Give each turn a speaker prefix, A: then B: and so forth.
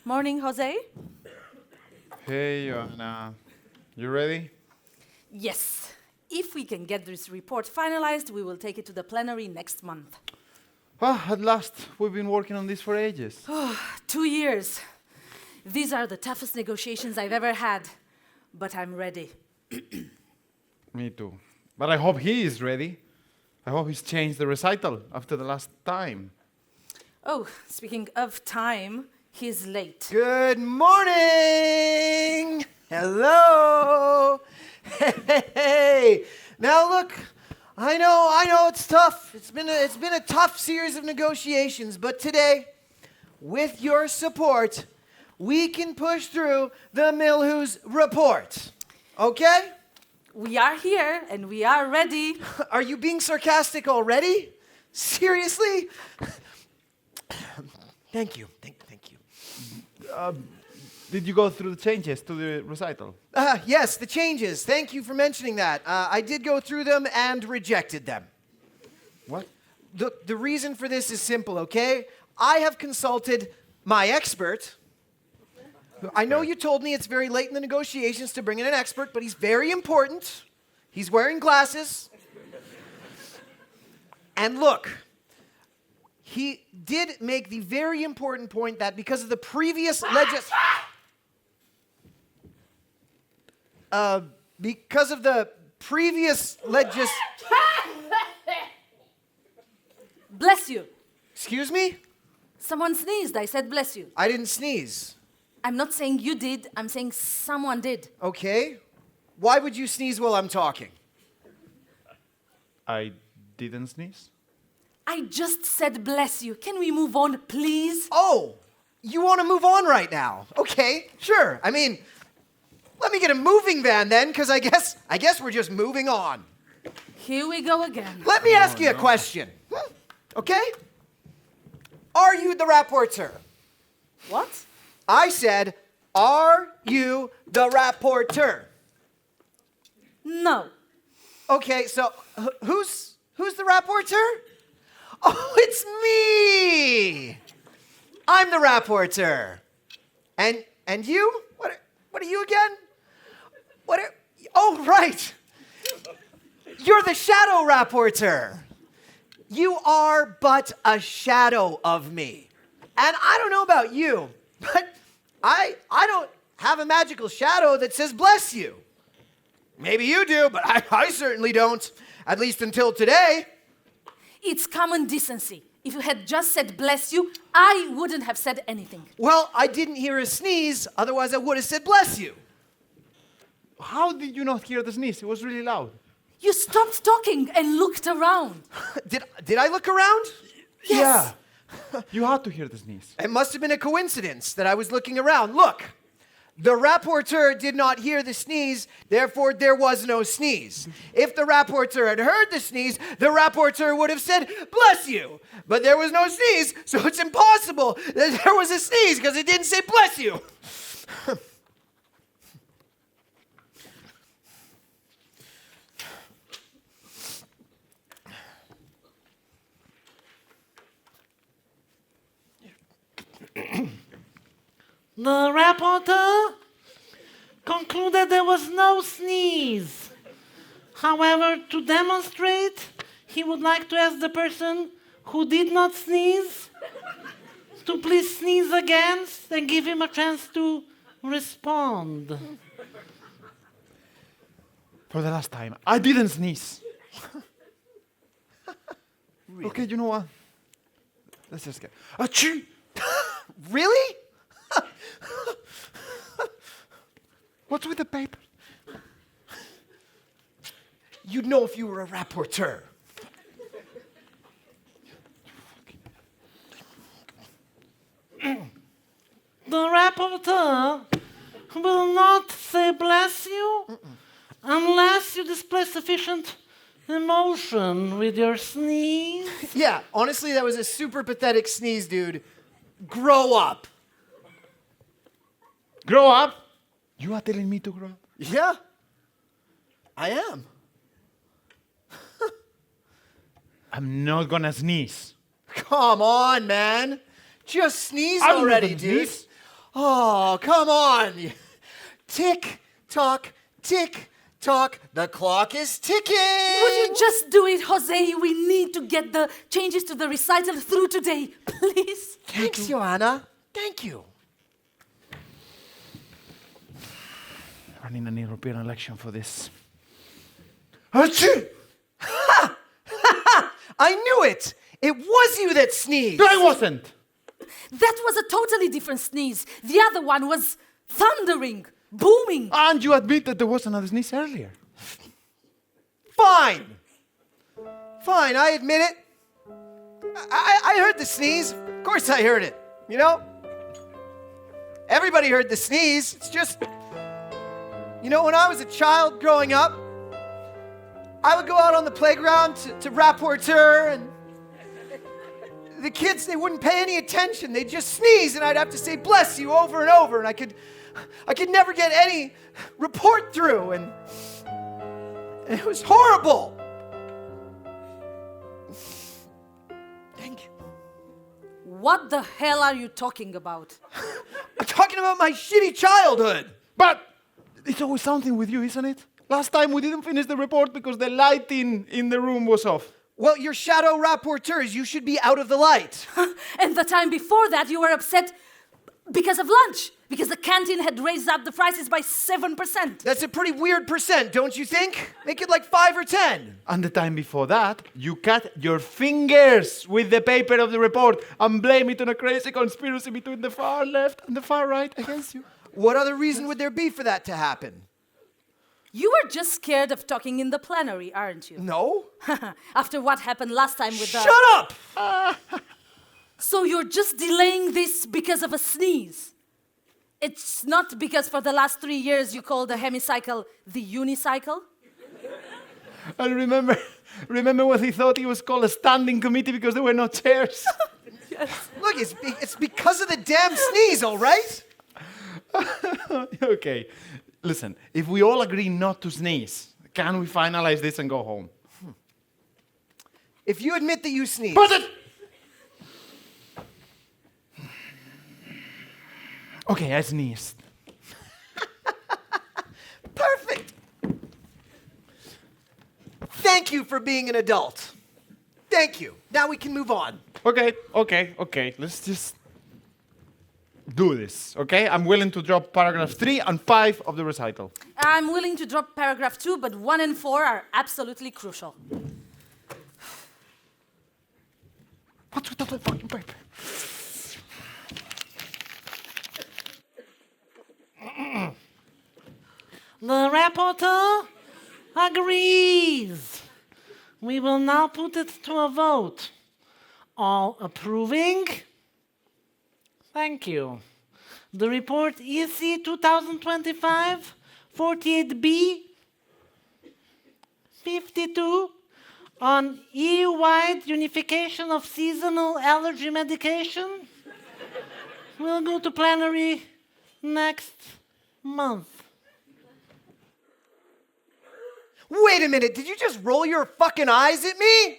A: Morning, Jose.
B: Hey, Ioana. You ready?
A: Yes. If we can get this report finalized, we will take it to the plenary next month.
B: At last. We've been working on this for ages.
A: 2 years. These are the toughest negotiations I've ever had. But I'm ready.
B: Me too. But I hope he is ready. I hope he's changed the recital after the last time.
A: Oh, speaking of time, he's late.
C: Good morning! Hello! Hey! Now look, I know it's tough. It's been a tough series of negotiations, but today, with your support, we can push through the Millhoese Report. Okay?
A: We are here and we are ready.
C: Are you being sarcastic already? Seriously? Thank you. Thank you.
B: Did you go through the changes to the recital?
C: Yes, the changes. Thank you for mentioning that. I did go through them and rejected them.
B: What?
C: The reason for this is simple, okay? I have consulted my expert. I know you told me it's very late in the negotiations to bring in an expert, but he's very important. He's wearing glasses. And look, he did make the very important point that because of the previous
A: Bless you.
C: Excuse me?
A: Someone sneezed. I said bless you.
C: I didn't sneeze.
A: I'm not saying you did. I'm saying someone did.
C: Okay. Why would you sneeze while I'm talking?
B: I didn't sneeze.
A: I just said bless you. Can we move on, please?
C: Oh, you want to move on right now? Okay, sure. I mean, let me get a moving van then, because I guess we're just moving on.
A: Here we go again.
C: Let me ask you a question. Okay? Are you the rapporteur?
A: What?
C: I said, are you the rapporteur?
A: No.
C: Okay, so who's the rapporteur? Oh, it's me! I'm the rapporteur. And you? What are you again? Oh, right. You're the shadow rapporteur. You are but a shadow of me. And I don't know about you, but I don't have a magical shadow that says bless you. Maybe you do, but I certainly don't, at least until today.
A: It's common decency. If you had just said bless you, I wouldn't have said anything.
C: Well, I didn't hear a sneeze, otherwise I would have said bless you.
B: How did you not hear the sneeze? It was really loud.
A: You stopped talking and looked around.
C: Did I look around?
A: Yes.
B: Yeah. You had to hear the sneeze.
C: It must have been a coincidence that I was looking around. Look, the rapporteur did not hear the sneeze, therefore there was no sneeze. If the rapporteur had heard the sneeze, the rapporteur would have said, bless you. But there was no sneeze, so it's impossible that there was a sneeze because it didn't say bless you.
D: The rapporteur concluded there was no sneeze. However, to demonstrate, he would like to ask the person who did not sneeze to please sneeze again and give him a chance to respond.
B: For the last time, I didn't sneeze.
C: Really?
B: Okay, you know what? Let's just get... Achoo!
C: Really?
B: What's with the paper?
C: You'd know if you were a rapporteur.
D: The rapporteur will not say bless you unless you display sufficient emotion with your sneeze.
C: Yeah, honestly, that was a super pathetic sneeze, dude. Grow up.
B: Grow up? You are telling me to grow up?
C: Yeah, I am.
B: I'm not gonna sneeze.
C: Come on, man. Just sneeze
B: I'm not
C: already,
B: gonna
C: dude.
B: sneeze.
C: Oh, come on. Tick, tock, the clock is ticking.
A: Would you just do it, Jose? We need to get the changes to the recital through today, please.
C: Thanks, Ioana. Thank you.
B: Running an European election for this. Achoo!
C: I knew it. It was you that sneezed.
B: No, I wasn't.
A: That was a totally different sneeze. The other one was thundering, booming.
B: And you admit that there was another sneeze earlier.
C: Fine. Fine, I admit it. I heard the sneeze. Of course I heard it, you know? Everybody heard the sneeze. It's just, you know, when I was a child growing up, I would go out on the playground to rapporteur, and the kids, they wouldn't pay any attention. They'd just sneeze, and I'd have to say, bless you, over and over, and I could never get any report through, and it was horrible. Dang it.
A: What the hell are you talking about?
C: I'm talking about my shitty childhood.
B: But it's always something with you, isn't it? Last time we didn't finish the report because the lighting in the room was off.
C: Well, you're shadow rapporteurs. You should be out of the light.
A: And the time before that, you were upset because of lunch, because the canteen had raised up the prices by 7%.
C: That's a pretty weird percent, don't you think? Make it like 5 or 10.
B: And the time before that, you cut your fingers with the paper of the report and blame it on a crazy conspiracy between the far left and the far right against you.
C: What other reason would there be for that to happen?
A: You were just scared of talking in the plenary, aren't you?
C: No.
A: After what happened last time with the...
C: Shut up!
A: So you're just delaying this because of a sneeze? It's not because for the last 3 years you called the hemicycle the unicycle?
B: And remember when he thought he was called a standing committee because there were no chairs?
C: Look, it's because of the damn sneeze, all right?
B: Okay, listen, if we all agree not to sneeze, can we finalize this and go home?
C: If you admit that you sneezed...
B: Put it! Okay, I sneezed.
C: Perfect! Thank you for being an adult. Thank you. Now we can move on.
B: Okay. Let's just do this, okay? I'm willing to drop paragraph 3 and 5 of the recital.
A: I'm willing to drop paragraph 2, but 1 and 4 are absolutely crucial.
B: What's with that whole fucking paper?
D: The rapporteur agrees. We will now put it to a vote. All approving? Thank you. The report EC 2025-48B 52 on EU-wide unification of seasonal allergy medication will go to plenary next month.
C: Wait a minute, did you just roll your fucking eyes at me?